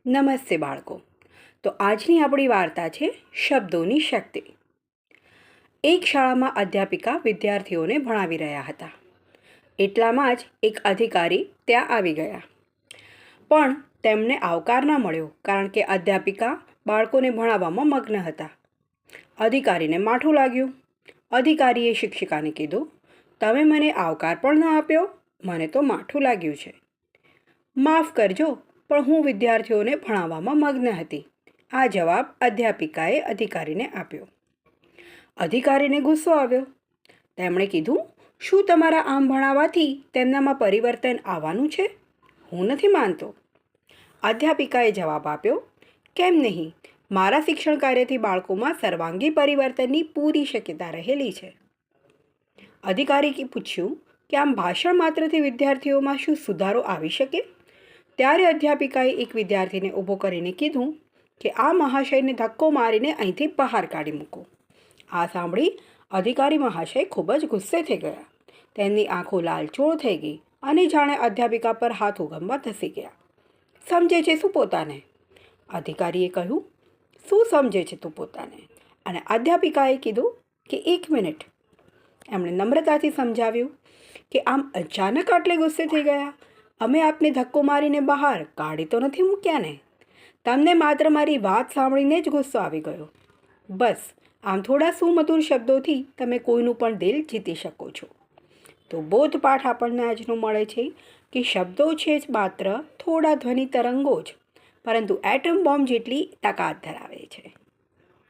નમસ્તે બાળકો. તો આજની આપણી વાર્તા છે શબ્દોની શક્તિ. એક શાળામાં અધ્યાપિકા વિદ્યાર્થીઓને ભણાવી રહ્યા હતા. એટલામાં જ એક અધિકારી ત્યાં આવી ગયા. પણ તેમને આવકાર ન મળ્યો, કારણ કે અધ્યાપિકા બાળકોને ભણાવવામાં મગ્ન હતા. અધિકારીને માઠું લાગ્યું. અધિકારીએ શિક્ષિકાને કીધું, તમે મને આવકાર પણ ન આપ્યો, મને તો માઠું લાગ્યું છે. માફ કરજો, પણ હું વિદ્યાર્થીઓને ભણાવવામાં મગ્ન હતી. આ જવાબ અધ્યાપિકાએ અધિકારીને આપ્યો. અધિકારીને ગુસ્સો આવ્યો. તેમણે કીધું, શું તમારા આમ ભણાવવાથી તેમનામાં પરિવર્તન આવવાનું છે? હું નથી માનતો. અધ્યાપિકાએ જવાબ આપ્યો, કેમ નહીં? મારા શિક્ષણ કાર્યથી બાળકોમાં સર્વાંગી પરિવર્તનની પૂરી શક્યતા રહેલી છે. અધિકારીએ પૂછ્યું કે આમ ભાષણ માત્રથી વિદ્યાર્થીઓમાં શું સુધારો આવી શકે? ત્યારે અધ્યાપિકાએ એક વિદ્યાર્થીને ઊભો કરીને કીધું કે આ મહાશયને ધક્કો મારીને અહીંથી બહાર કાઢી મૂકો. આ સાંભળી અધિકારી મહાશય ખૂબ જ ગુસ્સે થઈ ગયા. તેમની આંખો લાલચોળ થઈ ગઈ અને જાણે અધ્યાપિકા પર હાથ ઉગમવા ધસી ગયા. સમજે છે શું પોતાને? અધિકારીએ કહ્યું, શું સમજે છે તું પોતાને? અને અધ્યાપિકાએ કીધું કે 1 મિનિટ. એમણે નમ્રતાથી સમજાવ્યું કે આમ અચાનક આટલે ગુસ્સે થઈ ગયા. અમે આપને ધક્કો મારીને બહાર કાઢી તો નથી મૂક્યા ને? તમને માત્ર મારી વાત સાંભળીને જ ગુસ્સો આવી ગયો. બસ આમ થોડા સુમધુર શબ્દોથી તમે કોઈનું પણ દિલ જીતી શકો છો. તો બોધપાઠ આપણને આજનો મળે છે કે શબ્દો છે જ માત્ર થોડા ધ્વનિ તરંગો જ, પરંતુ એટમ બોમ્બ જેટલી તાકાત ધરાવે છે.